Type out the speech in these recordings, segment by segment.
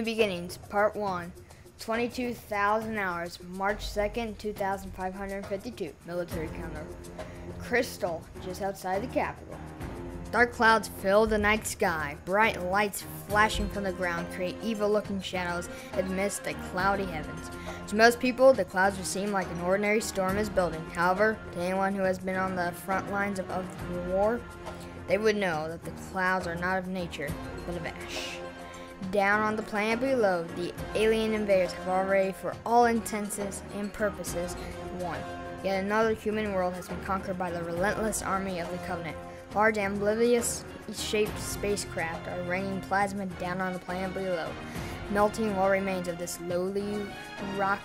New Beginnings, Part 1, 22,000 hours, March 2nd, 2552, military counter. Crystal, just outside the capital. Dark clouds fill the night sky. Bright lights flashing from the ground create evil-looking shadows amidst the cloudy heavens. To most people, the clouds would seem like an ordinary storm is building. However, to anyone who has been on the front lines of the war, they would know that the clouds are not of nature, but of ash. Down on the planet below, the alien invaders have already, for all intents and purposes, won. Yet another human world has been conquered by the relentless army of the Covenant. Large amphibious-shaped spacecraft are raining plasma down on the planet below, melting what remains of this lowly rock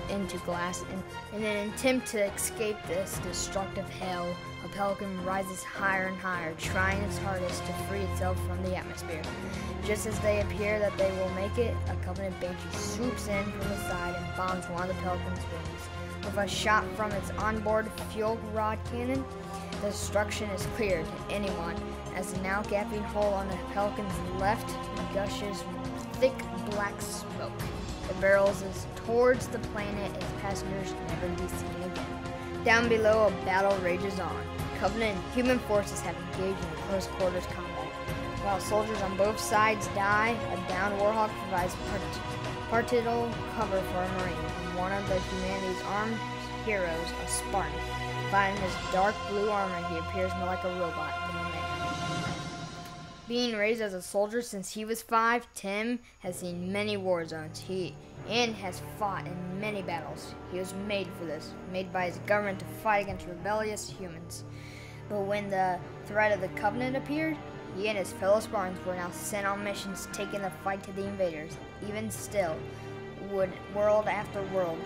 into glass. In an attempt to escape this destructive hell, a pelican rises higher and higher, trying its hardest to free itself from the atmosphere. Just as they appear that they will make it, a Covenant Banshee swoops in from the side and bombs one of the pelican's wings. With a shot from its onboard fuel rod cannon, the destruction is clear to anyone, as the now gaping hole on the pelican's left gushes thick black smoke. It barrels towards the planet its passengers never be seen again. Down below, a battle rages on. Covenant and human forces have engaged in close quarters combat. While soldiers on both sides die, a downed Warhawk provides partial cover for a Marine, and one of the humanity's armed heroes, a Spartan. Clad in his dark blue armor, he appears more like a robot than a man. Being raised as a soldier since he was 5, Tim has seen many war zones. He has fought in many battles. He was made for this, made by his government to fight against rebellious humans. But when the threat of the Covenant appeared, he and his fellow Spartans were now sent on missions taking the fight to the invaders. Even still, world after world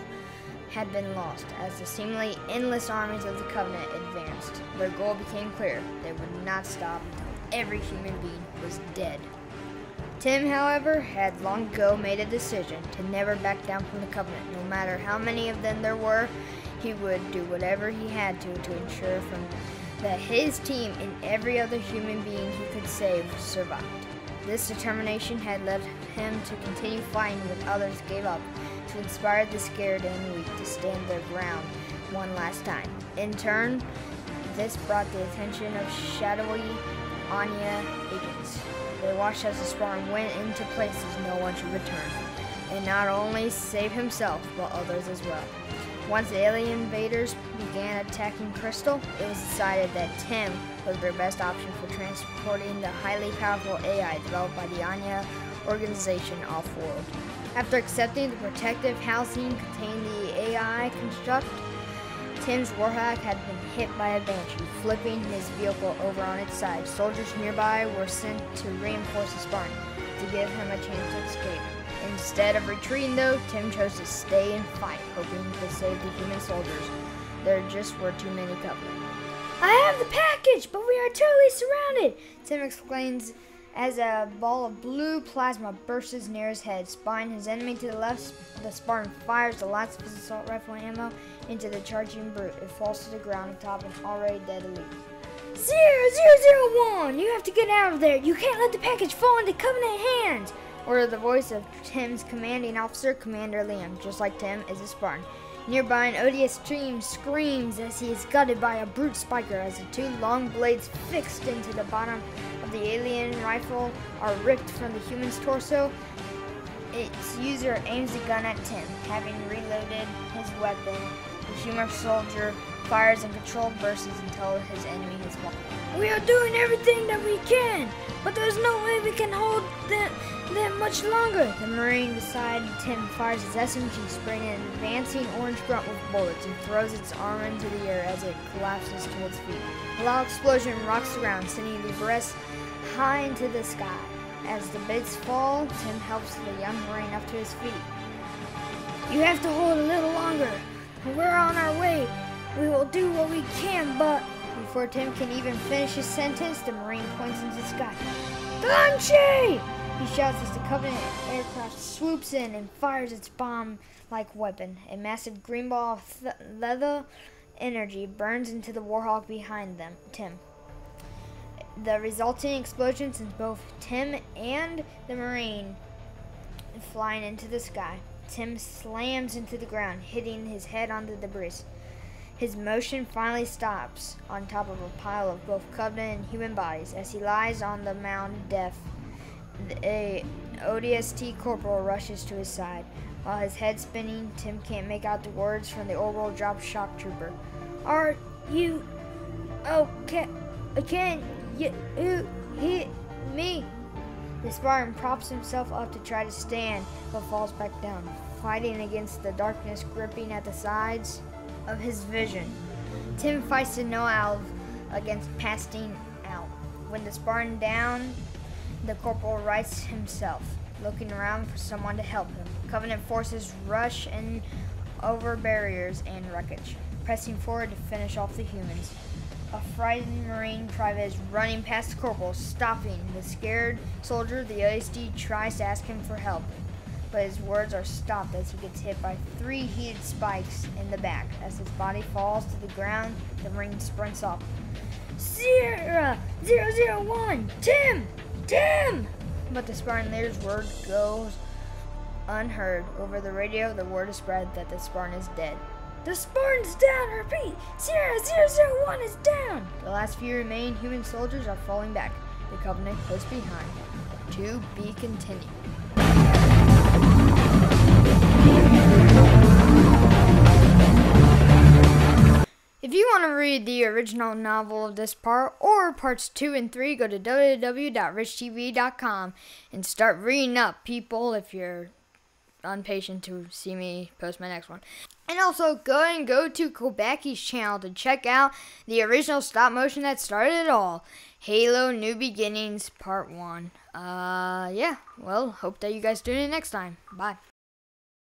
had been lost as the seemingly endless armies of the Covenant advanced. Their goal became clear. They would not stop until every human being was dead. Tim, however, had long ago made a decision to never back down from the Covenant. No matter how many of them there were, he would do whatever he had to ensure that his team and every other human being he could save survived. This determination had led him to continue fighting when others gave up, to inspire the scared and weak to stand their ground one last time. In turn, this brought the attention of shadowy Anya agents. They watched as the Spartan went into places no one should return, and not only save himself, but others as well. Once the alien invaders began attacking Crystal, it was decided that Tim was their best option for transporting the highly powerful AI developed by the Anya organization off-world. After accepting the protective housing containing the AI construct, Tim's Warhawk had been hit by a Banshee, flipping his vehicle over on its side. Soldiers nearby were sent to reinforce the Spartan to give him a chance to escape. Instead of retreating though, Tim chose to stay and fight, hoping to save the human soldiers. There just were too many Covenant. "I have the package, but we are totally surrounded!" Tim exclaims as a ball of blue plasma bursts near his head. Spying his enemy to the left, the Spartan fires the last of his assault rifle ammo into the charging brute. It falls to the ground atop an already dead elite. 0001! You have to get out of there! You can't let the package fall into Covenant hands! Ordered the voice of Tim's commanding officer, Commander Liam. Just like Tim is a Spartan. Nearby, an odious stream screams as he is gutted by a brute spiker as the two long blades fixed into the bottom of the alien rifle are ripped from the human's torso. Its user aims the gun at Tim. Having reloaded his weapon, the human soldier fires in controlled bursts until his enemy has won. "We are doing everything that we can, but there's no way we can hold them much longer." The Marine beside Tim fires his SMG, spraying an advancing orange grunt with bullets, and throws its arm into the air as it collapses to its feet. A loud explosion rocks the ground, sending the breast high into the sky. As the bits fall, Tim helps the young Marine up to his feet. "You have to hold a little longer. We're on our way. We will do what we can, but..." Before Tim can even finish his sentence, the Marine points into the sky. "Banshee!" he shouts as the Covenant aircraft swoops in and fires its bomb-like weapon. A massive green ball of leather energy burns into the Warhawk behind Tim. The resulting explosion sends both Tim and the Marine flying into the sky. Tim slams into the ground, hitting his head on the debris. His motion finally stops on top of a pile of both Covenant and human bodies. As he lies on the mound of death, a ODST corporal rushes to his side. While his head spinning, Tim can't make out the words from the orbital drop shock trooper. Are you okay? Can you hit me? The Spartan props himself up to try to stand, but falls back down, fighting against the darkness gripping at the sides of his vision. Tim fights to no out against passing out. When the Spartan down, the corporal rights himself, looking around for someone to help him. Covenant forces rush in over barriers and wreckage, pressing forward to finish off the humans. A frightened Marine private is running past the corporal, stopping. The scared soldier, the OSD, tries to ask him for help, but his words are stopped as he gets hit by 3 heated spikes in the back. As his body falls to the ground, the Marine sprints off. Sierra 001, Tim! But the Spartan leader's word goes unheard. Over the radio, the word is spread that the Spartan is dead. The Spartan's down! Repeat! Sierra 001 is down! The last few remaining human soldiers are falling back. The Covenant close behind. To be continued. If you want to read the original novel of this part, or parts 2 and 3, go to www.richtv.com and start reading up, people, if you're impatient to see me post my next one. And also go to Kobaki's channel to check out the original stop motion that started it all. Halo New Beginnings Part 1. Yeah, well, hope that you guys tune in next time. Bye.